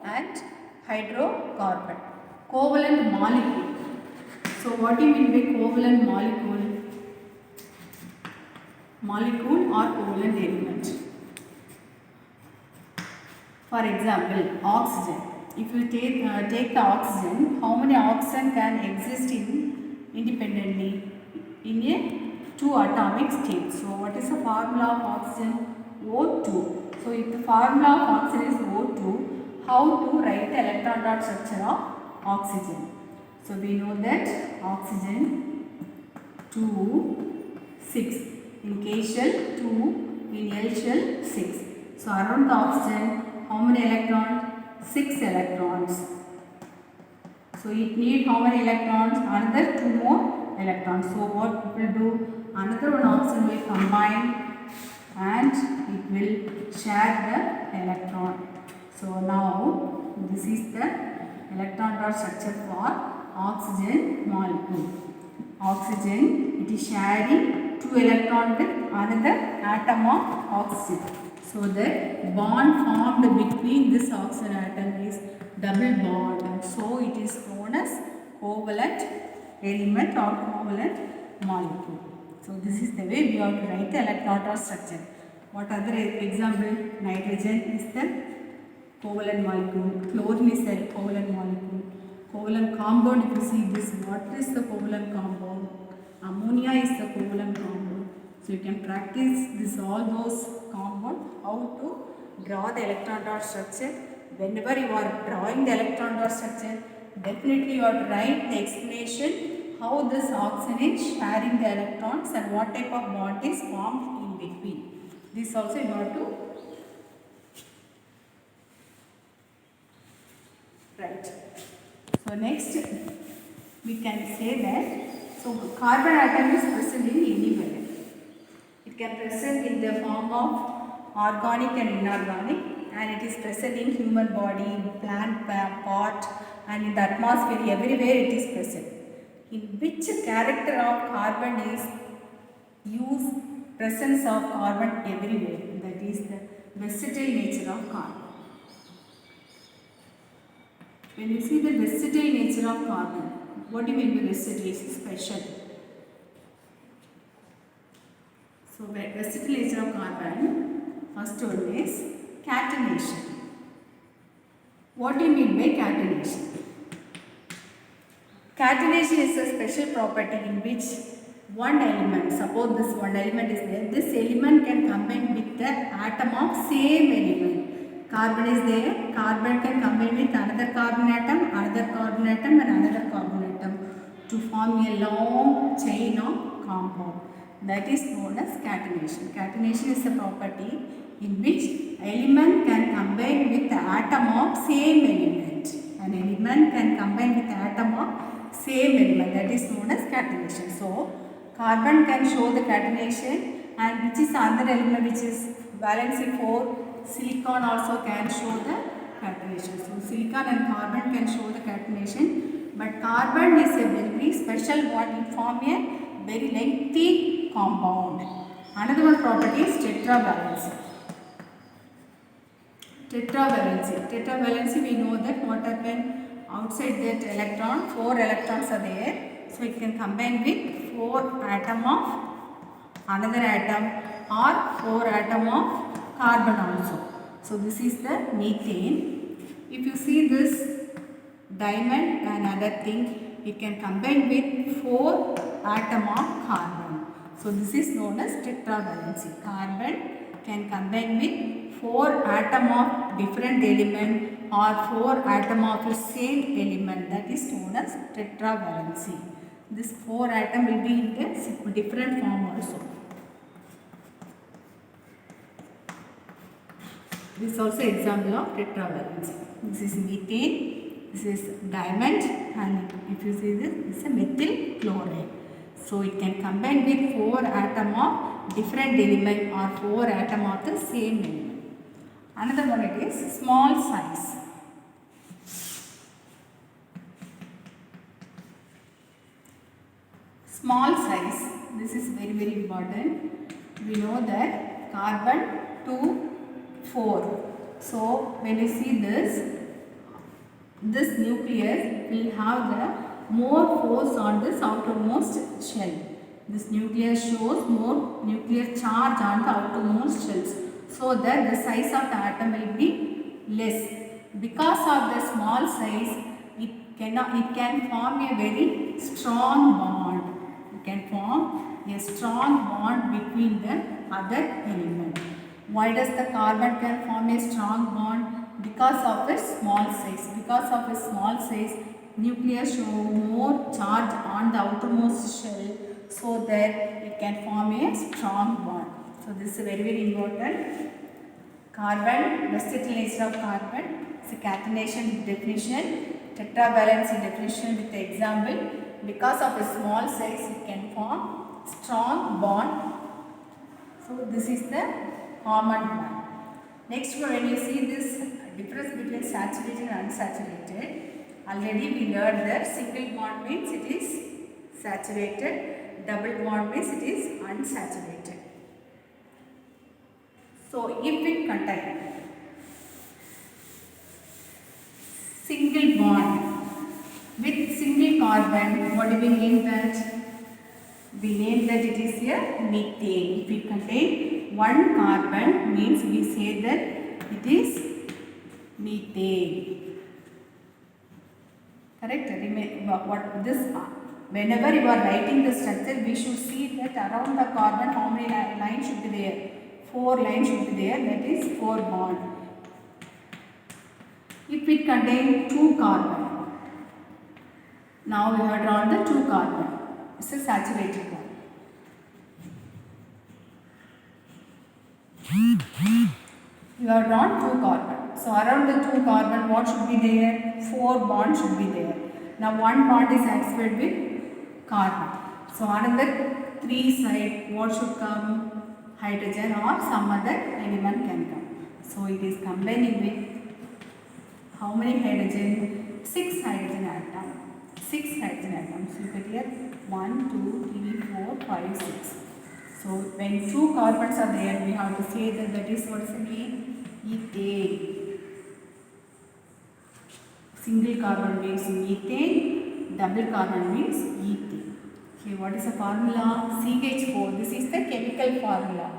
and hydrocarbon. Covalent molecule. So what do you mean by covalent molecule? Molecule or covalent element. For example, oxygen. If you take the oxygen, how many oxygen can exist independently in a two atomic state? So what is the formula of oxygen? O2. So if the formula of oxygen is O2, how to write the electron dot structure of oxygen? So we know that oxygen 2, 6. In K shell 2, in L shell 6. So around the oxygen, how many electrons? 6 electrons. So it needs how many electrons? Another 2 more electrons. So what it will do? Another one oxygen will combine and it will share the electron. So now this is the electron dot structure for oxygen molecule. Oxygen, it is sharing 2 electrons with another atom of oxygen. So the bond formed between this oxygen atom is double bond. So it is known as covalent element or covalent molecule. So this is the way we have to write the electron dot structure. What other example? Nitrogen is the covalent molecule. Chlorine is the covalent molecule. Covalent compound, if you see this, what is the covalent compound? Ammonia is the covalent compound. So you can practice this all those compound, how to draw the electron dot structure. Whenever you are drawing the electron dot structure, definitely you have to write the explanation how this oxygen is sharing the electrons and what type of bond is formed in between. This also you have to write. So next we can say that carbon atom is present in anywhere. It can present in the form of organic and inorganic, and it is present in human body, plant part, and in the atmosphere. Everywhere it is present. In which character of carbon is used presence of carbon everywhere? That is the versatile nature of carbon. When you see the versatile nature of carbon, what do you mean by versatile? It's special. So versatile nature of carbon, first one is catenation. What do you mean by catenation? Catenation is a special property in which one element, suppose this one element is there, this element can combine with the atom of same element. Carbon is there, carbon can combine with another carbon atom and another carbon atom to form a long chain of compound. That is known as catenation. Catenation is a property in which element can combine with the atom of same element. An element can combine with the atom of same element. That is known as catenation. So, carbon can show the catenation, and which is another element which is valency 4. Silicon also can show the catenation. So, silicon and carbon can show the catenation, but carbon is a very special bond. It forms a very lengthy compound. Another one property is tetravalency. Tetravalency, we know that what happens outside that electron, 4 electrons are there. So it can combine with 4 atom of another atom or 4 atom of carbon also. So this is the methane. If you see this diamond and other thing, it can combine with 4 atom of carbon. So this is known as tetravalency. Carbon can combine with 4 atom of different element or 4 atom of the same element. That is known as tetravalency. This 4 atom will be in the different form also. This is also example of tetravalency. This is methane, this is diamond, and if you see this, this is a methyl chloride. So it can combine with 4 atom of different element or 4 atom of the same element. Another one it is small size. Small size, this is very important. We know that carbon 2, 4. So when you see this, this nucleus will have the more force on this outermost shell. This nucleus shows more nuclear charge on the outermost shells, so that the size of the atom will be less. Because of the small size, it can form a very strong bond. It can form a strong bond between the other element. Why does the carbon can form a strong bond? Because of its small size. Because of its small size, nucleus show more charge on the outermost shell, so that it can form a strong bond. So this is very important. Carbon, acetyl of carbon, it's a catenation definition, tetravalency definition with the example. Because of a small size, it can form strong bond. So this is the common one. Next, when you see this difference between saturated and unsaturated, already we learned that single bond means it is saturated, double bond means it is unsaturated. So if it contains single bond with single carbon, what do we name that? We name that it is a methane. If it contains one carbon, means we say that it is methane. Correct? What this? Whenever you are writing the structure, we should see that around the carbon how many lines should be there. 4 lines should be there. That is 4 bond. If it contains 2 carbon, now we have drawn the 2 carbon. It's a saturated one. You have drawn 2 carbon. So around the 2 carbon, what should be there? 4 bonds should be there. Now 1 bond is satisfied with carbon. So another 3 side, what should come? Hydrogen or some other element can come. So it is combining with how many hydrogen? 6 hydrogen atoms. 6 hydrogen atoms. Look at here. 1, 2, 3, 4, 5, 6. So when 2 carbons are there, we have to say that is what is the name? Ethane. Single carbon means methane, double carbon means ethane. Okay, what is the formula? CH4. This is the chemical formula.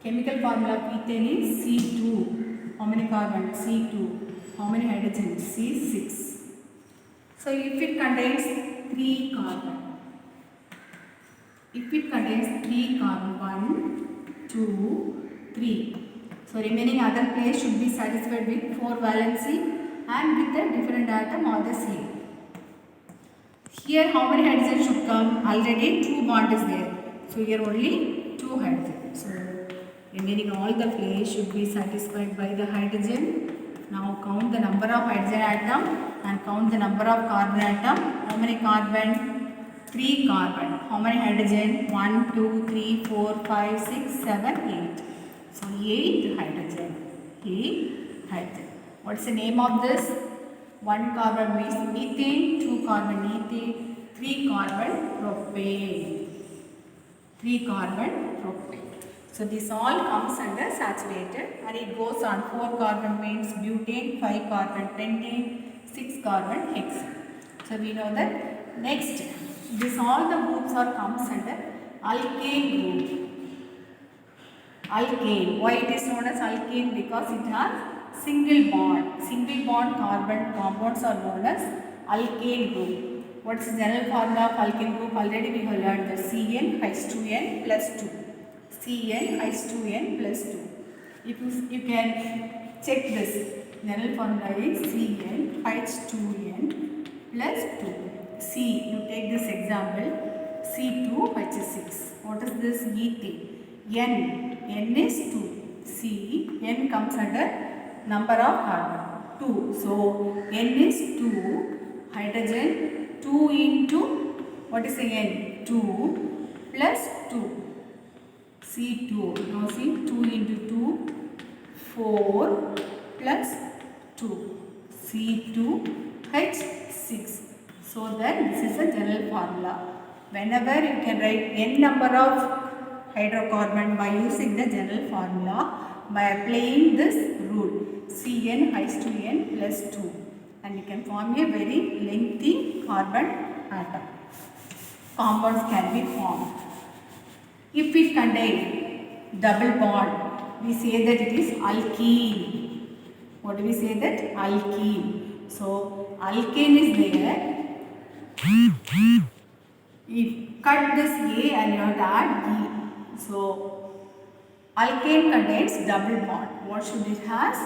Chemical formula of ethane is C2. How many carbons? C2. How many hydrogens? C6. So if it contains 3 carbon, if it contains 3 carbon, 1, 2, 3. So remaining other place should be satisfied with 4 valency and with a different atom or the same. Here how many hydrogen should come? Already 2 bond is there. So here only 2 hydrogen. So remaining all the place should be satisfied by the hydrogen. Now count the number of hydrogen atom and count the number of carbon atom. How many carbon? 3 carbon. How many hydrogen? 1, 2, 3, 4, 5, 6, 7, 8. So 8 hydrogen. 8 hydrogen. What's the name of this? 1 carbon means methane, 2 carbon ethane, 3 carbon propane. 3 carbon propane. So this all comes under saturated and it goes on. 4 carbon means butane, 5 carbon pentane, 6 carbon hexane. So we know that. Next, this all the groups are comes under alkane group. Alkane. Why it is known as alkane? Because it has single bond. Single bond carbon compounds are known as alkane group. What is the general formula of alkane group? Already we have learned the CnH2n plus 2. CnH2n plus 2. If you can check this. General formula is CnH2n plus 2. C, you take this example, C2H6. What is this? Ethane. N is 2. C, N comes under number of carbon, 2. So, N is 2, hydrogen 2 into, what is the N? 2 plus 2. C2, now see 2 into 2, 4 plus 2. C2H6. So that this is a general formula. Whenever you can write n number of hydrocarbon by using the general formula by applying this rule CnH2n plus 2 and you can form a very lengthy carbon atom. Compounds can be formed. If it contains double bond, we say that it is alkene. What do we say that? Alkene. So alkane is there. If cut this A and you have to add E. So alkane contains double bond. What should it has?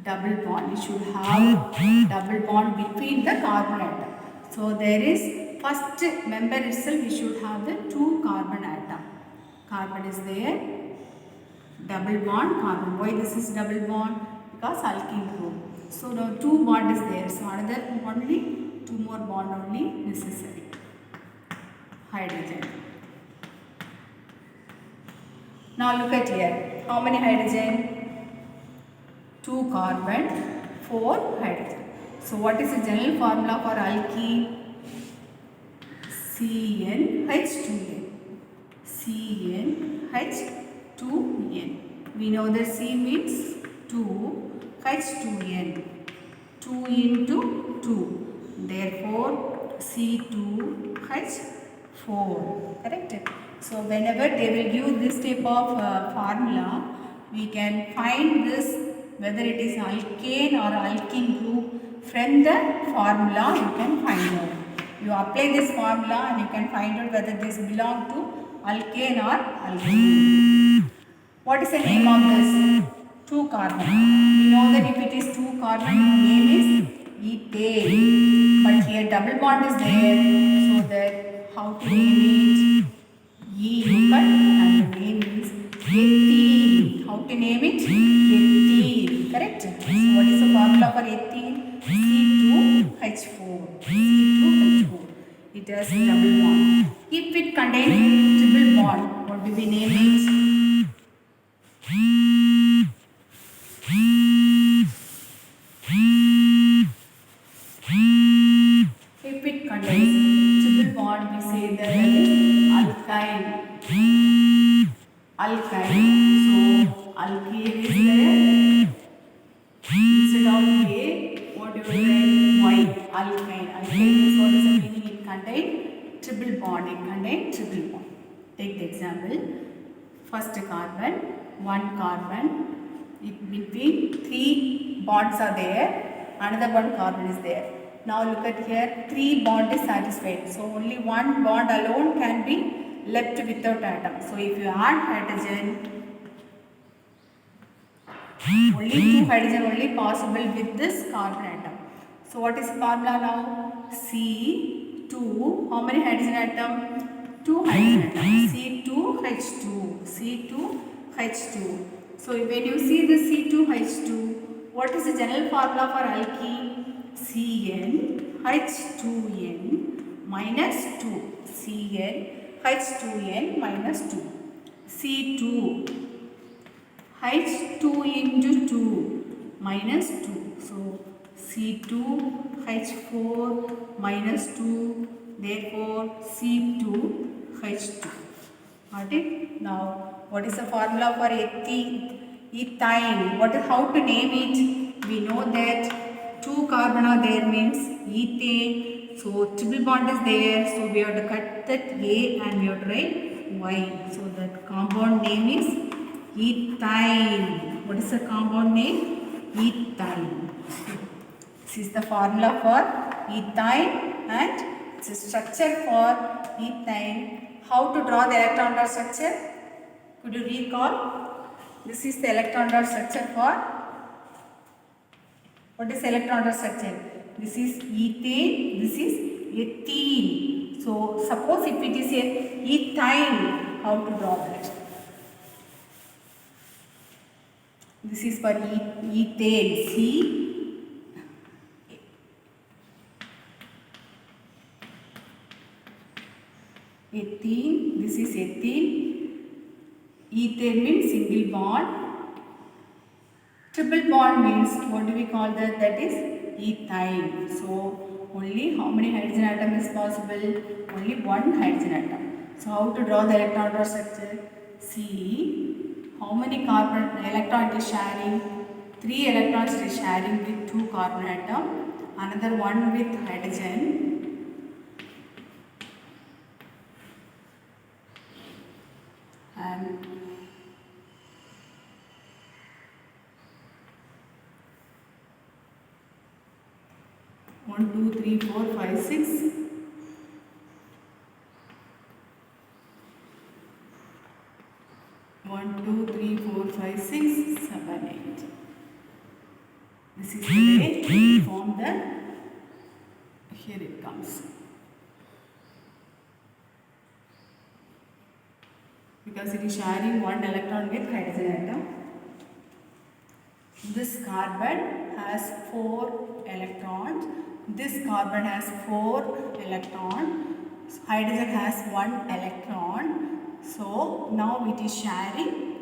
Double bond. It should have double bond between the carbon atom. So there is first member itself we should have the two carbon atom. Carbon is there. Double bond carbon. Why this is double bond? Because alkene group. So now two bond is there. So another only two more bond only necessary. Hydrogen. Now look at here. How many hydrogen? 2 carbon, 4 hydrogen. So what is the general formula for alkene? CnH2n. CnH2n. We know that C means 2, H2n. 2 into 2. Therefore C2H4. Correct? So whenever they will give this type of formula, we can find this whether it is alkane or alkene group from the formula you can find out. You apply this formula and you can find out whether this belong to alkane or alkene. What is the name of this? 2 carbon. We know that if it is 2 carbon, name is ethane. But here double bond is there, so that how to name it? E you cut and the name is ethene. How to name it? Ethene. Correct? So what is the formula for ethene? C2H4. C2H4. It has double bond. If it contains triple bond, what do we name it? If it contains triple bond, we say that it is alkyne. Alkyne. So alkane is there. Instead of A, what do you write? Y. Alkyne. Alkyne is what is the meaning? It contains triple bond. It contains triple bond. Take the example. First carbon, 1 carbon. Between 3 bonds are there. Another 1 carbon is there. Now look at here. 3 bond is satisfied. So only 1 bond alone can be left without atom. So if you add hydrogen, only 2 hydrogen only possible with this carbon atom. So what is the formula now? C2. How many hydrogen atom? 2 hydrogen atom. C2H2. C2H2. So when you see the C2H2, what is the general formula for alkene? CnH2n minus 2. CnH2n minus 2. C2 H2 into 2 minus 2. So C2H4 minus 2. Therefore C2H2. Got it? Now what is the formula for ethyne? How to name it? We know that 2 carbon are there means ethane. So triple bond is there. So we have to cut that A and we have to write Y. So that compound name is ethyne. What is the compound name? Ethyne. This is the formula for ethyne and it's a structure for ethyne. How to draw the electron dot structure? Could you recall? This is the electron dot structure for. What is electron dot structure? This is ethane, this is ethene. So suppose if it is a ethyne, how to draw that? This is for ethane, C. Ethene, this is ethene. Ethane means single bond. Triple bond means what do we call that? That is ethyne. So only how many hydrogen atom is possible? Only 1 hydrogen atom. So how to draw the electron dot structure? See how many carbon electron it is sharing? 3 electrons it is sharing with 2 carbon atom, another one with hydrogen, and one, two, three, four, five, six. One, two, three, four, five, six, 7, 8. This is the way we form the. Here it comes. Because it is sharing one electron with hydrogen atom. This carbon has 4 electrons. This carbon has 4 electrons. Hydrogen has 1 electron. So now it is sharing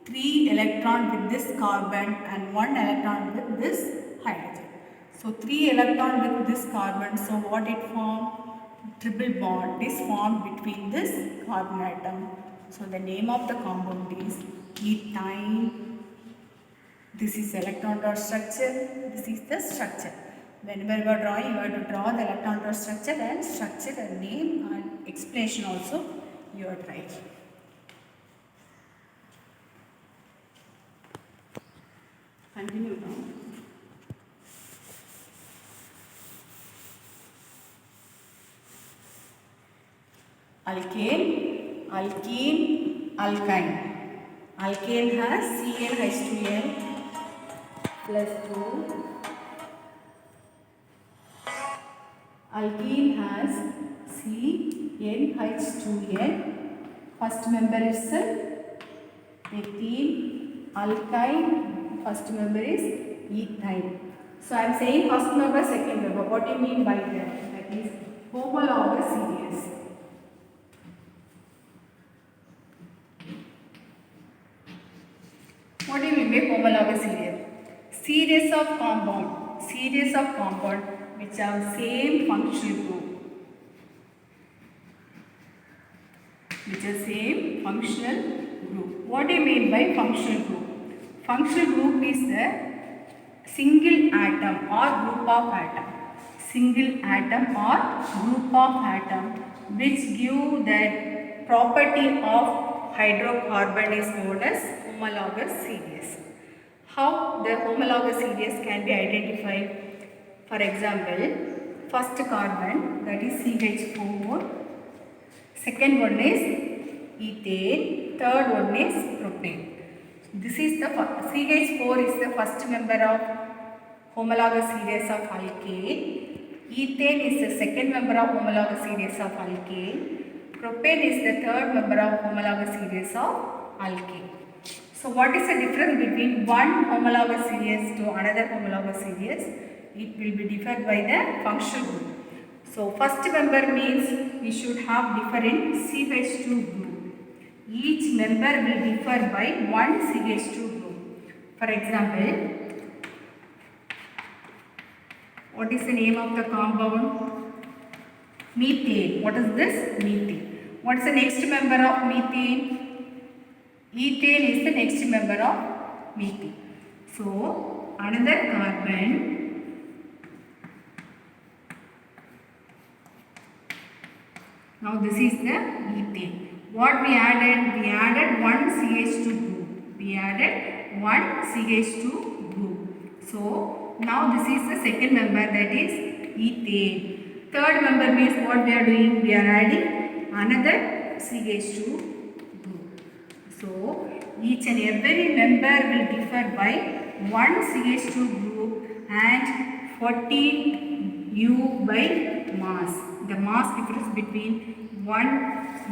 3 electrons with this carbon and 1 electron with this hydrogen. So 3 electrons with this carbon. So what it formed? Triple bond is formed between this carbon atom. So the name of the compound is ethyne. This is electron dot structure. This is the structure. Whenever you are drawing, you have to draw the electron dot structure and structure and name and explanation also you are right. Continue now. Alkane, alkene, alkyne. Alkane has CnH2n plus 2. Alkene has CnH2n. First member is ethene. Alkyne, first member is ethyne. So I am saying first member, second member. What do you mean by that? That is homologous series. What do you mean by homologous series? Series of compound which have same functional group. What do you mean by functional group? Functional group is the single atom or group of atom. Which give the property of hydrocarbon is known as homologous series. How the homologous series can be identified? For example, first carbon, that is CH4, second one is ethane, third one is propane. This is the CH4 is the first member of homologous series of alkane. Ethane is the second member of homologous series of alkane. Propane is the third member of homologous series of alkane. So what is the difference between one homologous series to another homologous series? It will be differed by the functional group. So first member means we should have different CH2 group. Each member will differ by one CH2 group. For example, what is the name of the compound? Methane. What is this? Methane. What is the next member of methane? Ethane is the next member of methane. So, another carbon. Now, this is the ethane. What we added? We added one CH2 group. So, now this is the second member, that is ethane. Third member means what we are doing? We are adding another CH2 group. So, each and every member will differ by one CH2 group and 14 U by mass. The mass difference between one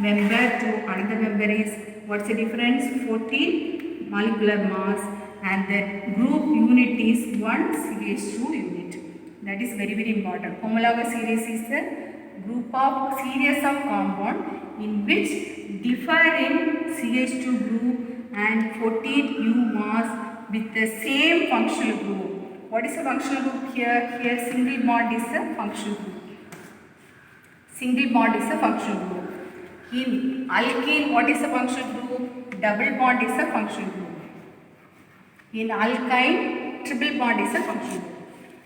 member to another member is, what's the difference? 14 molecular mass, and the group unit is 1 CH2 unit. That is very, very important. Homologous series is the series of compound in which differ in CH2 group and 14 U mass with the same functional group. What is the functional group here? Here single bond is the functional group. In alkene, what is the functional group? Double bond is the functional group. In alkyne, triple bond is a functional group.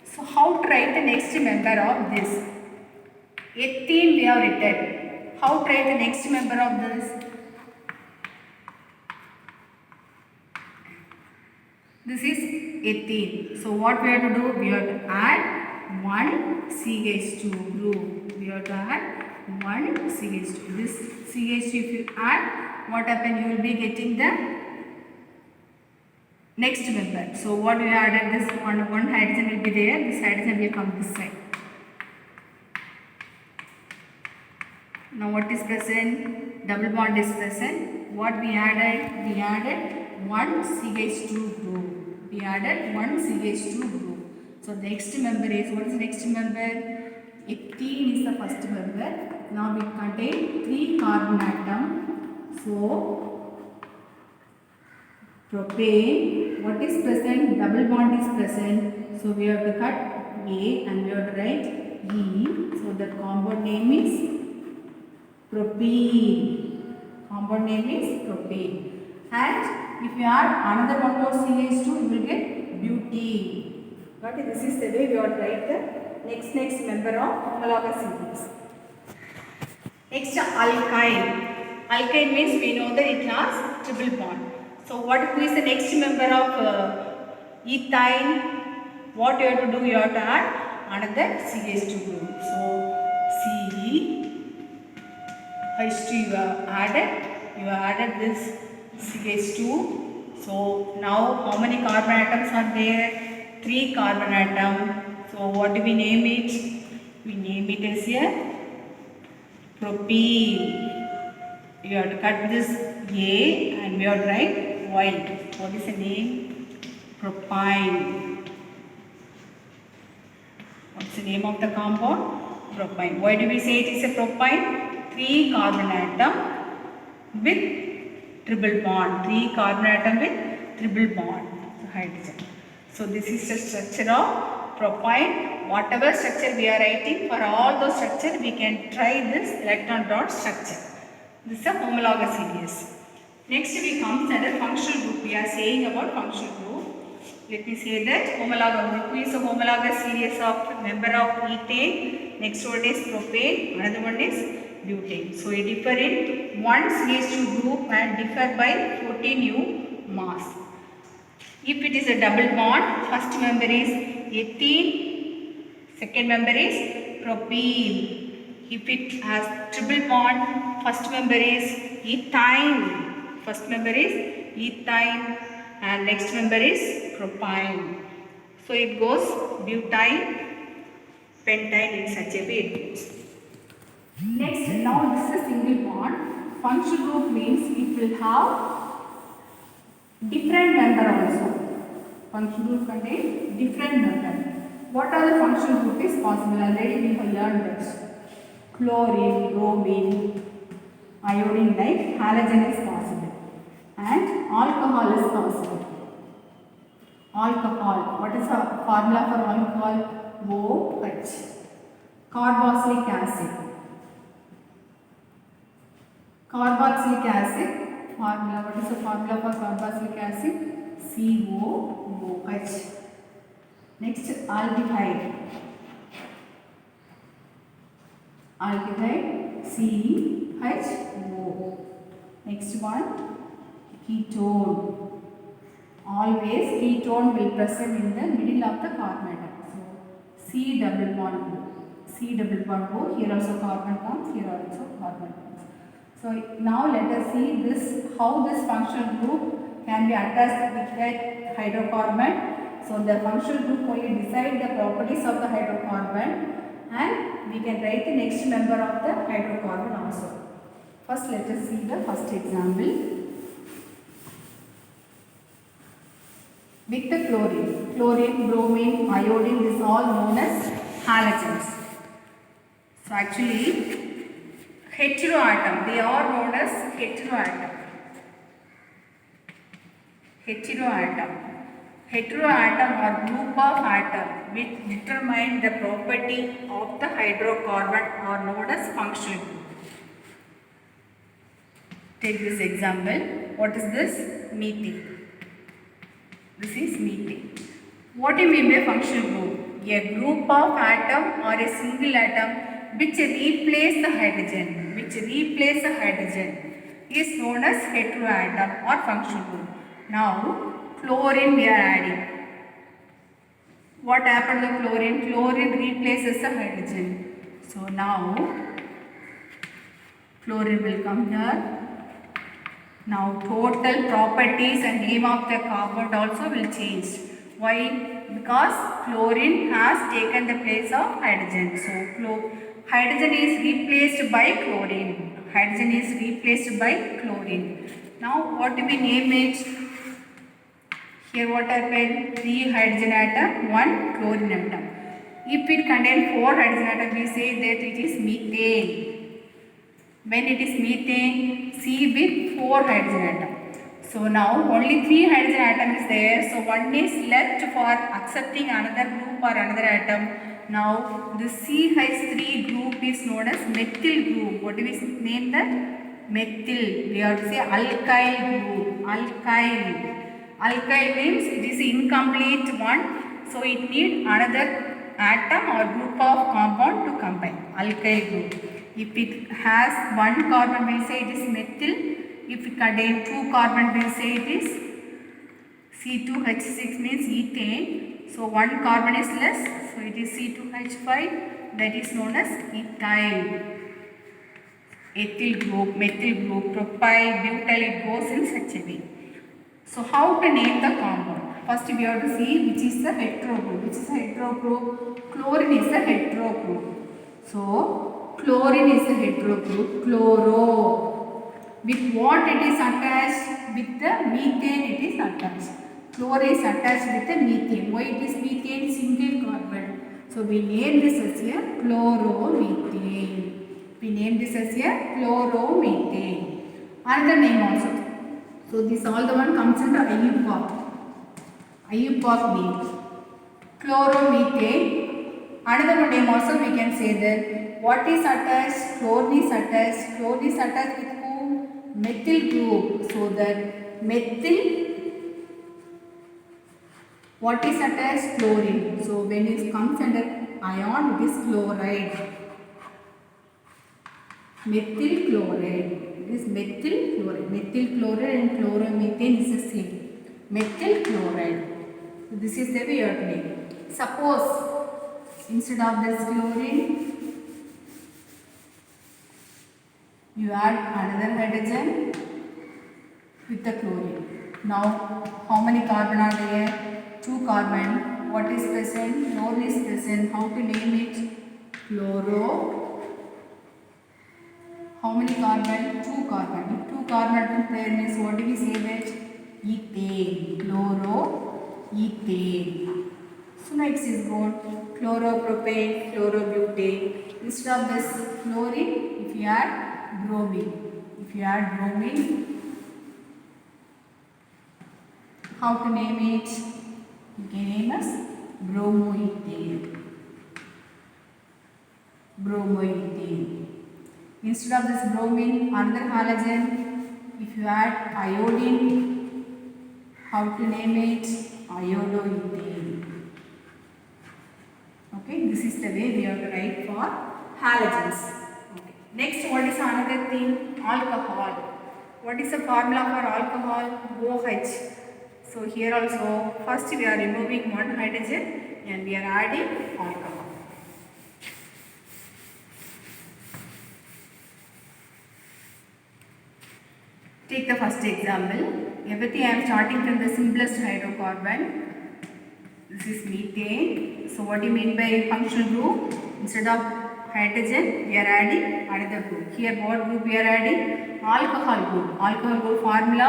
So how to write the next member of this? Ethene we have written. How to write the next member of this? This is ethene. So what we have to do? We have to add one CH2 group. We have to add one CH2. This CH2 if you add, what happen? You will be getting the next member. So what we added, this one hydrogen will be there. This hydrogen will come this side. Now what is present? Double bond is present. What we added? We added one CH2 group. We added one CH2 group. So the next member is, what is the next member? Ethene is the first member. Now we contain 3 carbon atom. So propane, what is present? Double bond is present. So we have to cut A and we have to write E. So the compound name is propene. Compound name is propane. And if you add another one more CH2, you will get butene. Got it? This is the way we have to write the next member of homologous series. Next, alkyne. Alkyne means we know that it has triple bond. So who is the next member of ethyne? What you have to do? You have to add another CH2 group. So H2 you have added this CH2. So now how many carbon atoms are there? 3 carbon atom. So what do we name it? We name it as a propene. You have to cut this A and we have to write Y. What is the name? Propyne. What's the name of the compound? Propyne. Why do we say it is a propyne? 3 carbon atom with triple bond. 3 carbon atom with triple bond. So hydrogen. So this is the structure of propyne. Whatever structure we are writing, for all those structure we can try this electron dot structure. This is a homologous series. Next we come to the functional group. We are saying about functional group. Let me say that homologous group is a homologous series of member of ethane. Next one is propane. Another one is butane. So it differ in one CH2 group and differ by 14 U mass. If it is a double bond, first member is ethene, second member is propene. If it has triple bond, first member is ethyne. First member is ethyne and next member is propyne. So it goes butyne, pentyne in such a way it goes. Next, now this is single bond. Functional group means it will have different member also. Functional group contains different member. What are the functional group is possible? Already we have learned that. Chlorine, bromine, iodine like halogen is possible. And alcohol is possible. Alcohol. What is the formula for alcohol? OH. Carboxylic acid. Carboxylic acid formula. What is the formula for carboxylic acid? COOH. Next, aldehyde. Aldehyde CHO. Next one, ketone. Always ketone will present in the middle of the carbon atom. So C double bond O. C double bond O. Here also carbon comes. Here also carbon comes. So now let us see this, how this functional group can be attached with that hydrocarbon. So the functional group only decide the properties of the hydrocarbon and we can write the next member of the hydrocarbon also. First let us see the first example. With the chlorine, bromine, iodine, this is all known as halogens. So actually heteroatom, they are known as heteroatom. Heteroatom or group of atom which determine the property of the hydrocarbon are known as functional group. Take this example. What is this? Methane. This is methane. What do you mean by functional group? A group of atom or a single atom which replace the hydrogen is known as heteroatom or functional group. Now chlorine we are adding. What happened to chlorine? Chlorine replaces the hydrogen. So now chlorine will come here. Now total properties and name of the compound also will change. Why? Because chlorine has taken the place of hydrogen. So hydrogen is replaced by chlorine. Now what do we name it? Here what happened? 3 hydrogen atom, 1 chlorine atom. If it contains 4 hydrogen atom, we say that it is methane. When it is methane, C with 4 hydrogen atom. So now only 3 hydrogen atom is there. So one is left for accepting another group or another atom. Now the CH3 group is known as methyl group. What do we name that? Methyl. We have to say alkyl group. Alkyl means it is incomplete one. So it needs another atom or group of compound to combine. Alkyl group. If it has 1 carbon, we say it is methyl. If it contains 2 carbon, we say it is C2H6 means ethane. So 1 carbon is less. So it is C2H5. That is known as ethyl. Ethyl group, methyl group, propyl, butyl, it goes in such a way. So how to name the compound? First we have to see which is the hetero group. Chlorine is the hetero group. So chlorine is the hetero group. Chloro. With what it is attached? With the methane it is attached. Chlorine is attached with the methane. Why it is methane? Single carbon. So we name this as a chloromethane. Another name also. So this all the one comes under IUPAC name. Chloromethane. Another one name also we can say that. What is attached? Chlorine is attached. Chlorine is attached with who? Methyl group. So that methyl, what is attached? Chlorine. So when it comes under ion, it is chloride. Methyl chloride. It is methyl chloride. Methyl chloride and chloromethane is the same. Methyl chloride. So this is the way you have to name. Suppose instead of this chlorine, you add another hydrogen with the chlorine. Now how many carbon are there? 2 carbon. What is present? Chlorine is present. How to name it? Chloro. How many carbon? 2 carbon. If 2 carbon pair means what do we say that? Ethane. Chloroethane. So next is what? Chloropropane, chlorobutane. Instead of this chlorine, if you add bromine. How to name it? You can name as bromoethane. Instead of this bromine, another halogen, if you add iodine, how to name it? Iodoethane. Okay, this is the way we have to write for halogens. Okay. Next, what is another thing? Alcohol. What is the formula for alcohol? OH. So here also, first we are removing 1 hydrogen and we are adding alcohol. Take the first example. Everything I am starting from the simplest hydrocarbon. This is methane. So what do you mean by functional group? Instead of hydrogen, we are adding another group. Here what group we are adding? Alcohol group. Alcohol group formula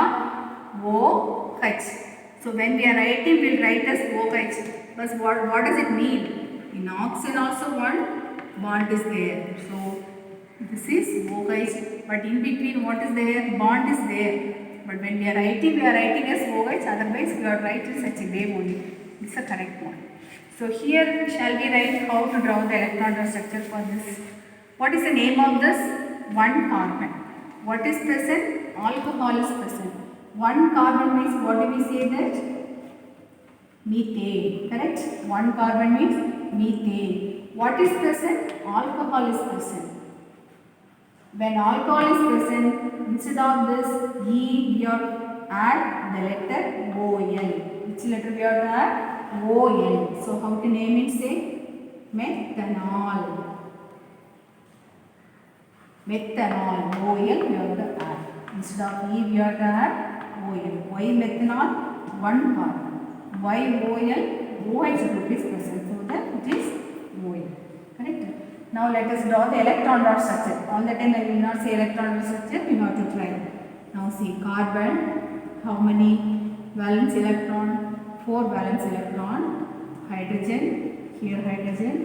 OH. So when we are writing, we will write as OH. But what does it mean? In oxygen also one bond is there. So this is OH. But in between what is there? Bond is there. But when we are writing as OH. Otherwise we are writing such a way only. This is the correct one. So here shall we write how to draw the electron structure for this. What is the name of this? 1 carbon. What is present? Alcohol is present. 1 carbon means what do we say that? Methane, correct? One carbon means methane. What is present? Alcohol is present. When alcohol is present, instead of this E, we have add the letter OL. Which letter we have to add? OL. So how to name it? Say methanol. Methanol. OL we have to add. Instead of E, we have to add OL. Why methanol? One carbon. Why OL? OH group is present. So that it is OL. Correct? Now let us draw the electron dot structure. All the time I will not say electron dot structure. We have to try. Now see carbon. How many valence electron? 4 valence electron. Hydrogen. Here hydrogen.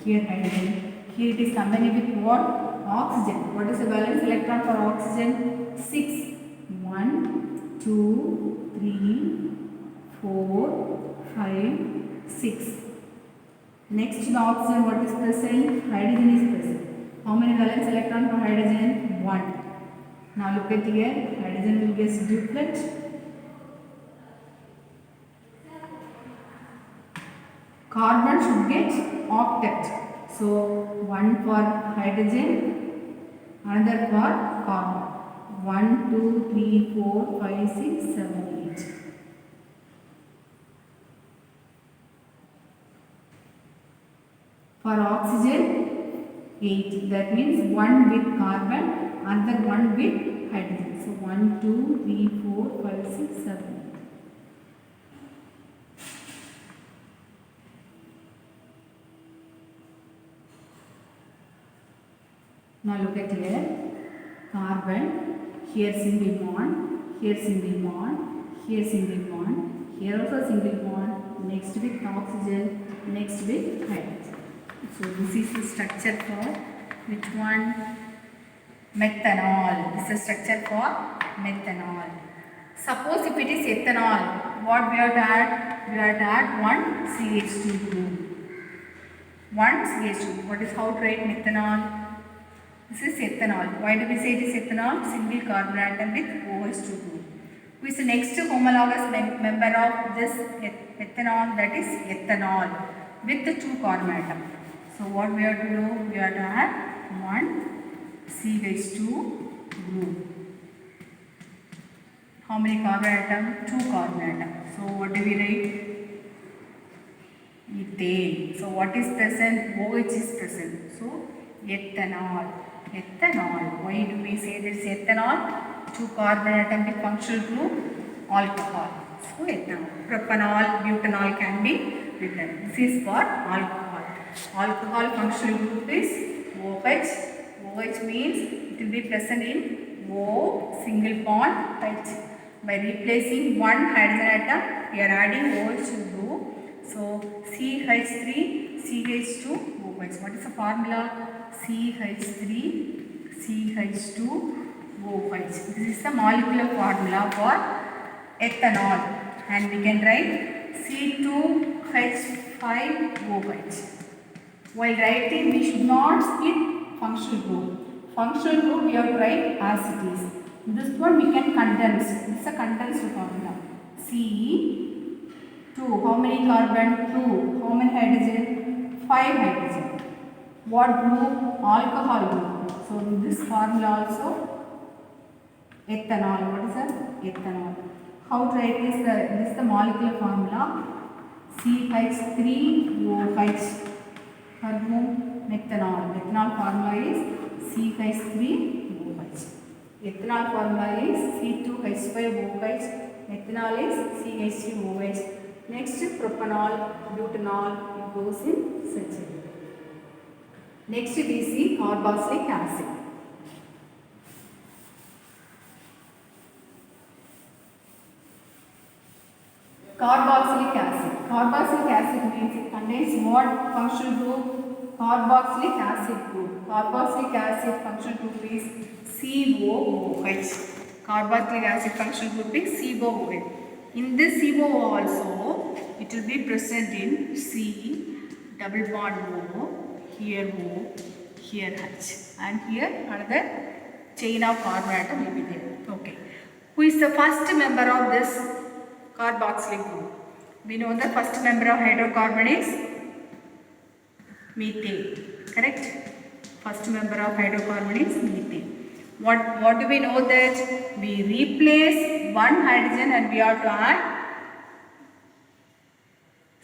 Here hydrogen. Here it is combined with what? Oxygen. What is the valence electron for oxygen? 6. 1, 2, 3, 4, 5, 6. Next to the oxygen, what is present? Hydrogen is present. How many valence electron for hydrogen? 1. Now look at here. Hydrogen will get duplet. Carbon should get octet. So 1 for hydrogen, another for carbon. 1, 2, 3, 4, 5, 6, 7, 8. For oxygen, 8. That means 1 with carbon, another 1 with hydrogen. So 1, 2, 3, 4, 5, 6, 7, 8. Now look at here. Carbon, here single bond, here single bond, here single bond, here also single bond, next with oxygen, next with hydrogen. So this is the structure for which one? Methanol. This is the structure for methanol. Suppose if it is ethanol, what we have to add? We have to add one CH2 group. One CH2. What is how to write methanol? This is ethanol. Why do we say it is ethanol? Single carbon atom with OH2 group. Who is the next homologous member of this methanol? That is ethanol with the 2 carbon atom. So what we have to do? We have to add one CH2 group. How many carbon atom? 2 carbon atom. So what do we write? Ethane. So what is present? OH is present. So ethanol. Ethanol. Why do we say this ethanol? 2 carbon atom with functional group alcohol. So ethanol. Propanol, butanol can be written. This is for alcohol. Alcohol functional group is OH. OH means it will be present in O single bond H. By replacing one hydrogen atom, we are adding OH group. So CH3, CH2, OH. What is the formula? CH3, CH2, OH. This is the molecular formula for ethanol. And we can write C2H5OH. While writing, we should not split functional group. Functional group, we have to write as it is. This one we can condense. This is a condensed formula. C2. How many carbon? 2. How many hydrogen? 5 hydrogen. What group? Alcohol group. So in this formula also ethanol. What is that? Ethanol. How to write this? This is the molecular formula. CH3OH. Methanol. Methanol formula is CH3OH. Ethanol formula is C2H5OH. Methanol is CH3OH. Next propanol, butanol, it goes in such a way. Next we see carboxylic acid. Carboxylic acid. Carboxylic acid means it contains what functional group? Carboxylic acid group. Carboxylic acid functional group is COOH. Carboxylic acid functional group is COOH. In this COO also, it will be present in C, double bond O, here O, here H, and here another chain of carbon atom will be there. Okay. Who is the first member of this carboxylic group? We know the first member of hydrocarbon is methane. Correct? First member of hydrocarbon is methane. What do we know that? We replace one hydrogen and we have to add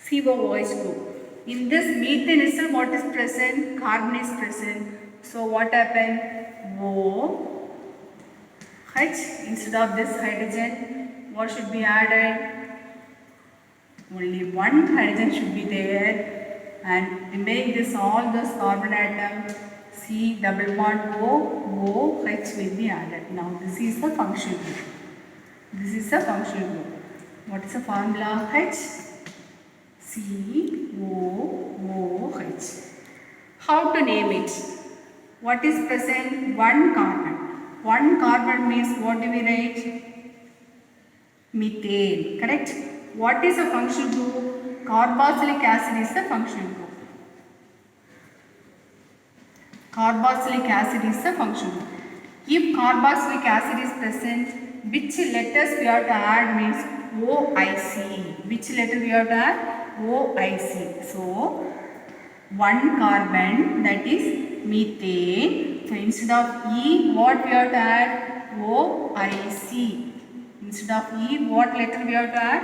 COOH group. In this methane itself, what is present? Carbon is present. So what happened? OH instead of this hydrogen, what should be added? Only one hydrogen should be there, and remaining this all those carbon atom C double bond OH will be added. Now this is the functional group. This is the functional group. What is the formula? H COOH. How to name it? What is present? One carbon. One carbon means what do we write? Methane. Correct? What is the functional group? Carboxylic acid is the functional group. Carboxylic acid is the functional group. If carboxylic acid is present, which letters we have to add means OIC. Which letter we have to add? OIC. So, one carbon, that is methane. So, instead of E, what we have to add? OIC. Instead of E, what letter we have to add?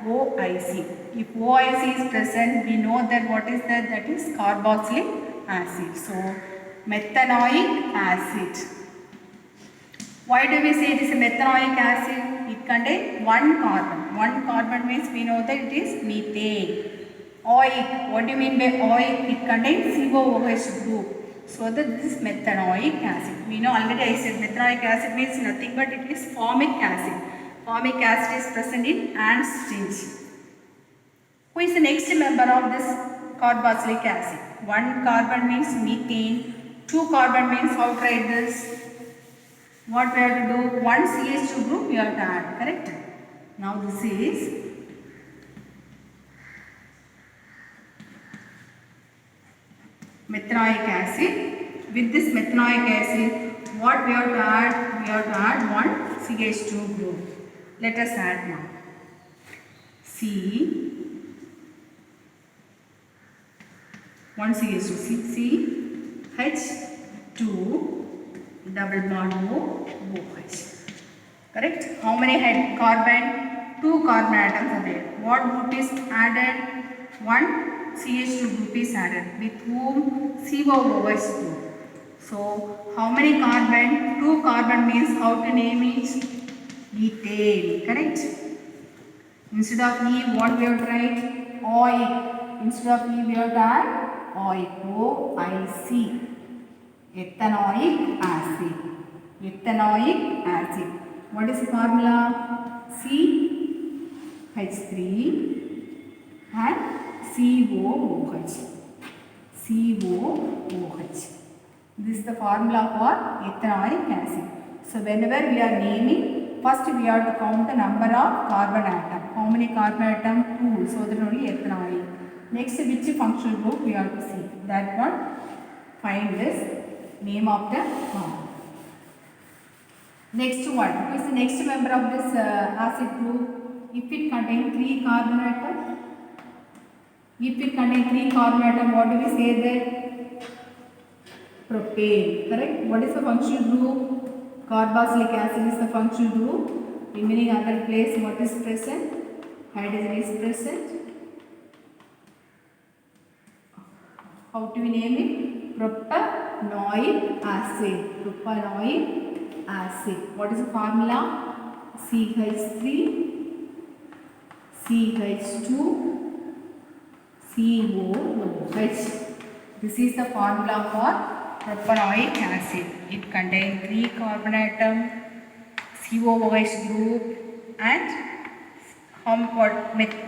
OIC. If OIC is present, we know that what is that? That is carboxylic acid. So, methanoic acid. Why do we say it is a methanoic acid? It contains one carbon. One carbon means we know that it is methane. Oic. What do you mean by oic? It contains COOH group. So that this is methanoic acid. We know already I said methanoic acid means nothing but it is formic acid. Formic acid is present in ant stage. Who is the next member of this carboxylic acid? One carbon means methane. Two carbon means how to write this? What we have to do? One CH2 group we have to add. Correct? Now this is methanoic acid. With this methanoic acid, what we have to add? We have to add one CH2 group. Let us add now. One CH2, CH2 double bond OH. Correct? How many carbon? Two carbon atoms are there. What group is added? One CH2 group is added. With whom? COOH group. So, how many carbon? Two carbon means how to name it? Ethane. Correct? Instead of E, what we have to write? OIC. Instead of E, we have to add OIC. OIC. Ethanoic acid. Ethanoic acid. What is the formula? CH3 and COOH. COOH. This is the formula for ethanoic acid. So whenever we are naming, first we have to count the number of carbon atom. How many carbon atom? 2. So that only ethanoic. Next, which functional group we have to see. That one, find this name of the compound. Next one, who is the next member of this acid group? If it contains 3 carbon atom, if it contains 3 carbon atom, what do we say there? Propane. Correct? What is the functional group? Carboxylic acid is the functional group. Remaining other place, what is present? Hydrogen is present. How do we name it? Propanoic acid. Propanoic acid. What is the formula? CH3, CH2, COOH. This is the formula for propanoic acid. It contains 3 carbon atom, COOH group, and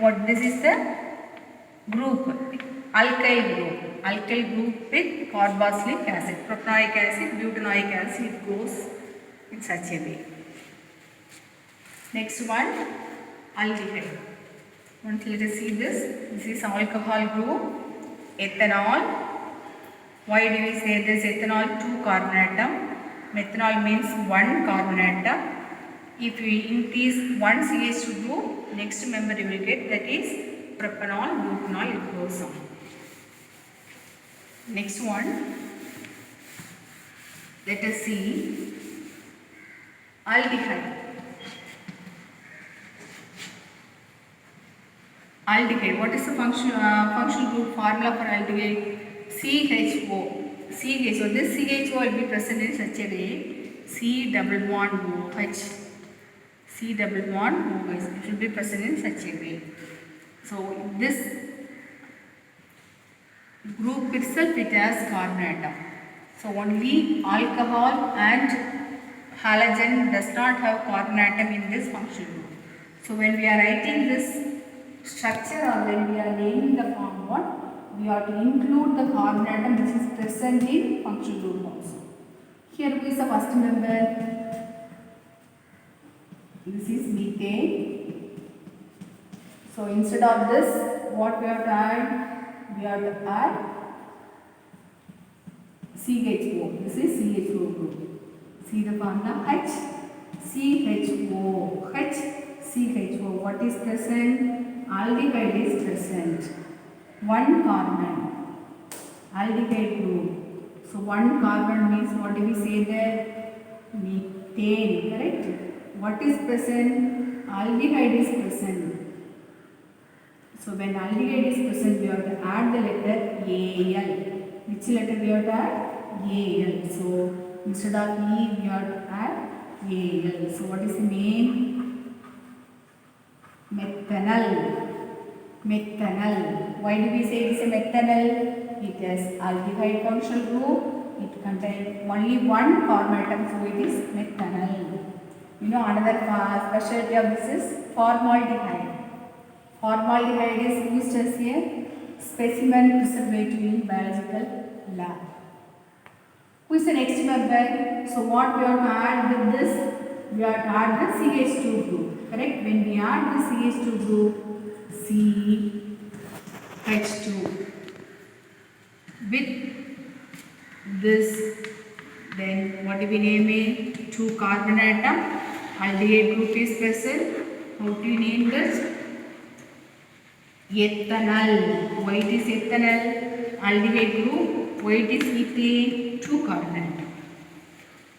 what this is the group, alkyl group. Alkyl group with carboxylic acid, propanoic acid, butanoic acid, it goes in such a way. Next one, aldehyde. Once let us see this. This is alcohol group, ethanol. Why do we say this? Ethanol 2 carbon atom. Methanol means 1 carbon atom. If we increase one CH2 group, next member you will get, that is propanol, butanol, it goes on. Next one, let us see aldehyde. Aldehyde, what is the functional group formula for aldehyde? CHO. CHO, this CHO will be present in such a way, C double bond OH. C double bond OH, it should be present in such a way. So this group itself, it has carbon atom. So only alcohol and halogen does not have carbon atom in this functional group. So when we are writing this structure or when we are naming the compound, we have to include the carbon atom which is present in functional group also. Here is the first member. This is methane. So instead of this, what we have to add? We have to add CHO. This is CHO group. See the formula H. CHO. H. CHO. What is present? Aldehyde is present. One carbon. Aldehyde group. So one carbon means what do we say there? Methane. Correct? What is present? Aldehyde is present. So when aldehyde is present, we have to add the letter Al. Which letter we have to add? Al. So instead of E, we have to add Al. So what is the name? Methanol. Methanol. Why do we say it is a methanol? It has aldehyde functional group. It contains only one carbon atom, so it is methanol. You know another specialty of this is formaldehyde. Formaldehyde is used as a specimen preservative in biological lab. Who is the next member? So what we have to add with this? We have to add the CH2 group. Correct? When we add the CH2 group, CH2 with this, then what do we name it? 2 carbon atom. Aldehyde group is present. How do you name this? Ethanol. Why it is ethanol? Aldehyde group. Why it is ethane? 2 carbon atom.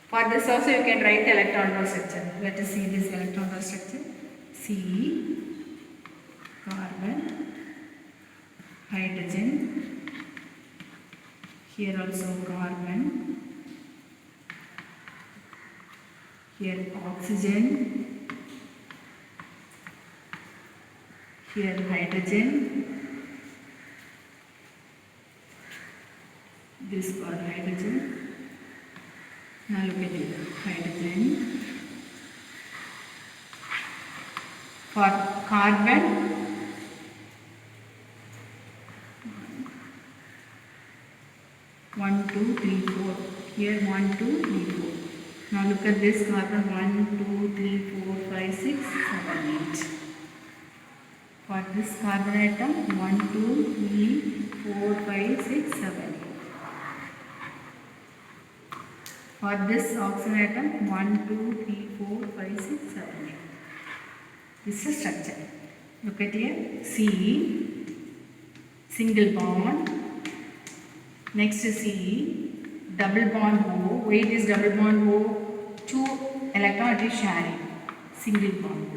For this also you can write electron row structure. Let us see this electron row structure. C, carbon, hydrogen. Here also carbon. Here oxygen. Here hydrogen. This for hydrogen. Now look at it. Hydrogen. For carbon. 1, 2, 3, 4. Here 1, 2, 3, 4. Now look at this carbon 1, 2, 3, 4, 5, 6, 7, 8. For this carbon atom 1, 2, 3, 4, 5, 6, 7, 8. For this oxygen atom 1, 2, 3, 4, 5, 6, 7, 8. This is structure. Look at here. C, single bond. Next is C, double bond O. Why it is double bond O? 2 electron it is sharing. Single bond.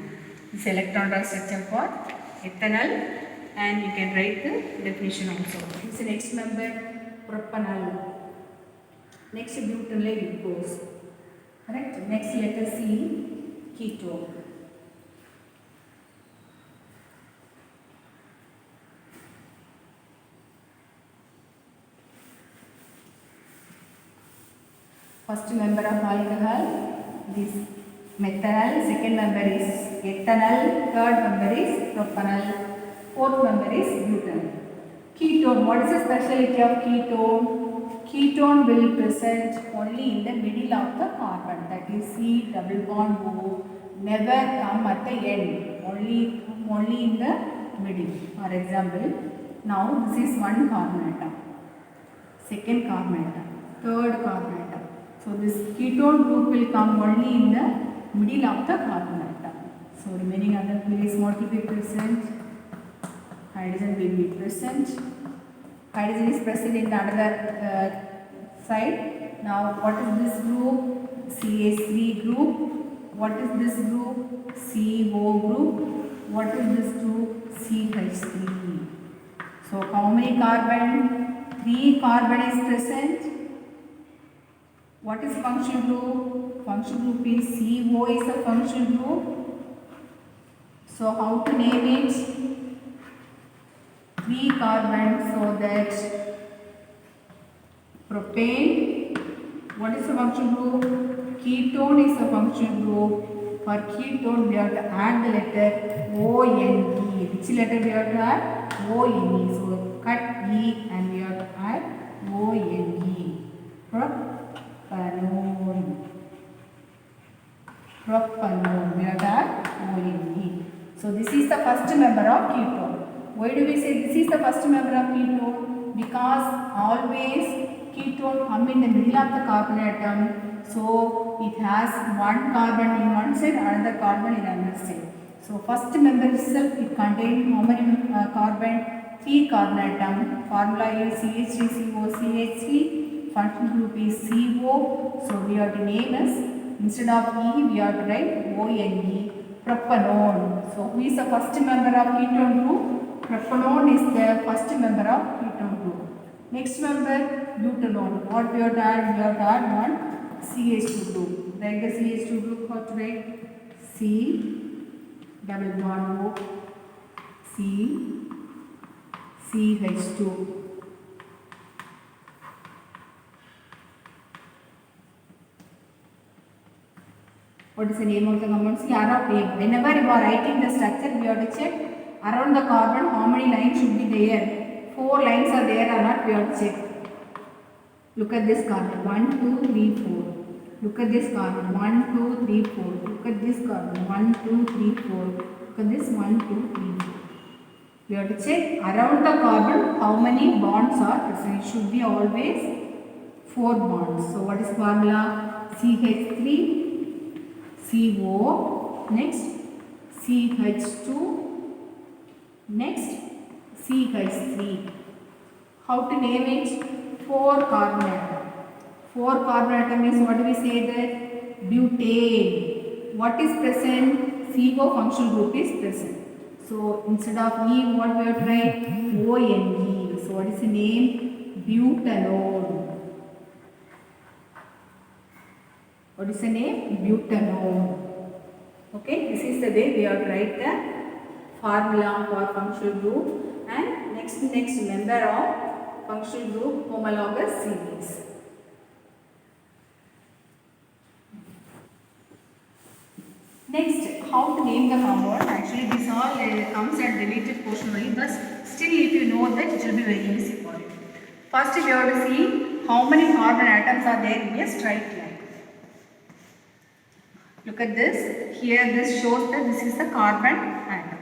This electron structure for ethanol, and you can write the definition also. This is the next member, propanol. Next butanol it goes. Correct? Next letter C, ketone. First member of alcohol, this methanol. Second member is ethanol. Third member is propanol. Fourth member is butanol. Ketone. What is the specialty of ketone? Ketone will present only in the middle of the carbon. That is C double bond O. Never come at the end. Only in the middle. For example, now this is one carbon atom. Second carbon atom. Third carbon atom. So this ketone group will come only in the middle of the carbon atom. So remaining other place what will be present? hydrogen will be present. Hydrogen is present in another side. Now what is this group? CH3 group. What is this group? CO group. What is this group? CH3. So how many carbon? 3 carbon is present. What is functional group? Functional group is CO is a functional group. So how to name it? 3 carbon, so that propane. What is the functional group? Ketone is a functional group. For ketone we have to add the letter O-N-E. Which letter we have to add? O-N-E. So cut E and we have to add O-N-E. Propanone. Propanone. We have to add O-N-E. So this is the first member of ketone. Why do we say this is the first member of ketone? Because always ketone come in the middle of the carbon atom. So it has one carbon in one side, another carbon in another side. So first member itself, it contains how many carbon? 3 carbon atom. Formula is CH3COCH3. Functional group is CO. So we have to name as, instead of E, we have to write O-N-E. Propanone. So who is the first member of ketone group? Propanone is the first member of ketone group. Next member, butanone. What we have to add? We have to add one CH2 group. Write the CH2 group. How to write? C double bond O C CH2. What is the name of the compound? See, whenever you are writing the structure, we have to check around the carbon how many lines should be there. 4 lines are there or not, we have to check. Look at this carbon, 1, 2, 3, 4. Look at this carbon, 1, 2, 3, 4. Look at this carbon, 1, 2, 3, 4. Look at this, 1, 2, 3, 4. We have to check around the carbon how many bonds are present. It should be always 4 bonds. So what is formula? CH3 CO, next CH2, next CH3. How to name it? 4 carbon atom. 4 carbon atom is, what do we say that? Butane. What is present? CO functional group is present. So instead of E, what we have to write? O-N-E. So what is the name? Butanone. What is the name? Butanone. Okay, this is the way we have to write the formula for functional group. And next member of functional group, homologous series. Next, how to name the compound. Actually, this all comes at deleted portion only, but still if you know that, it will be very easy for you. First, we have to see how many carbon atoms are there in a straight line. Look at this. Here this shows that this is the carbon atom.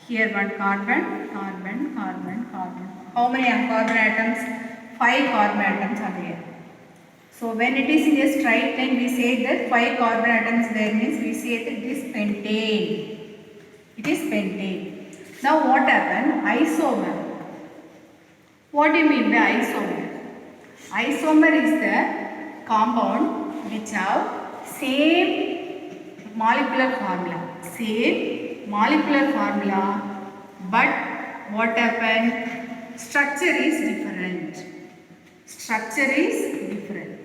Here one carbon, carbon, carbon, carbon. How many carbon atoms? 5 carbon atoms are there. So when it is in a straight line, we say that 5 carbon atoms there means we say that it is pentane. It is pentane. Now what happened? Isomer. What do you mean by isomer? Isomer is the compound which have same molecular formula. Same molecular formula, but what happened? Structure is different. Structure is different.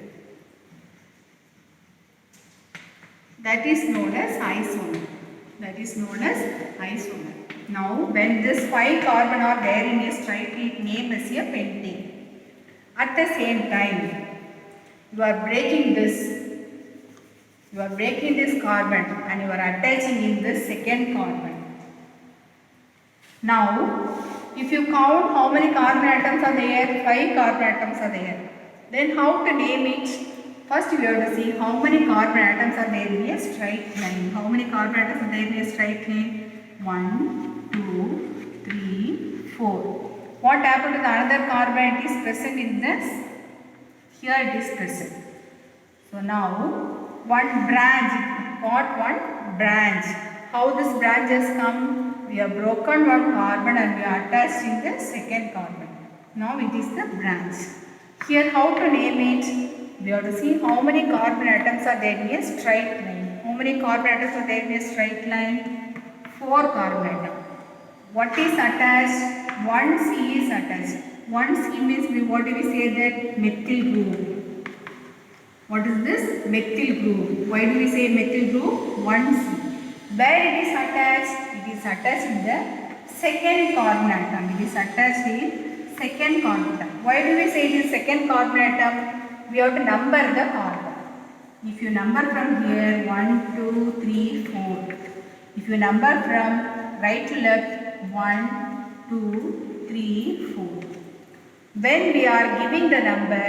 That is known as isomer. That is known as isomer. Now, when this 5 carbon are there in a straight line, name is a pentane. At the same time, you are breaking this. You are breaking this carbon and you are attaching in this second carbon. Now, if you count how many carbon atoms are there, 5 carbon atoms are there. Then how to name it? First we have to see how many carbon atoms are there in a straight line. How many carbon atoms are there in a straight line? 1, 2, 3, 4. What happened to the another carbon? It is present in this. Here it is present. So now one branch, got one branch. How this branch has come? we have broken one carbon and we are attached in the second carbon. Now it is the branch. Here how to name it? We have to see how many carbon atoms are there in a straight line. How many carbon atoms are there in a straight line? 4 carbon atoms. What is attached? One C is attached. One C means what do we say that? Methyl group. What is this? Methyl group. Why do we say methyl group? One C. Where it is attached? It is attached in the second carbon atom. It is attached in second carbon atom. Why do we say it is second carbon atom? We have to number the carbon. If you number from here 1, 2, 3, 4. If you number from right to left 1, 2, 3, 4. When we are giving the number,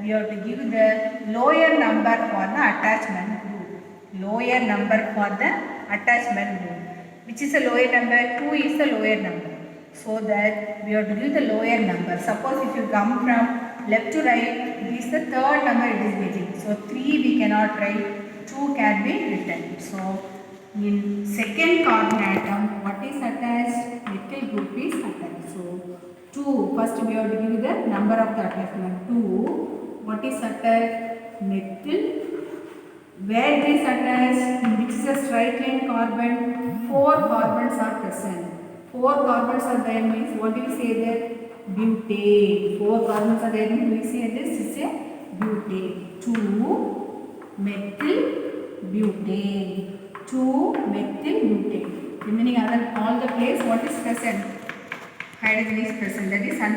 we have to give the lower number for the attachment group. Lower number for the attachment group. Which is the lower number? 2 is the lower number. So that we have to give the lower number. Suppose if you come from left to right, it is the third number it is getting. So 3 we cannot write, 2 can be written. So in second carbon atom, what is attached? Methyl group is attached. So 2, first we have to give the number of the attachment. 2, what is attached? Methyl. Where it is attached? In which is a straight line carbon? 4 carbons are present. 4 carbons are there means what do we say there? Butane. 4 carbons are there means we say this is a butane. 2 methyl butane. 2 methyl butane. Remaining other all the place what is present? Hydrogen is present. That is 100.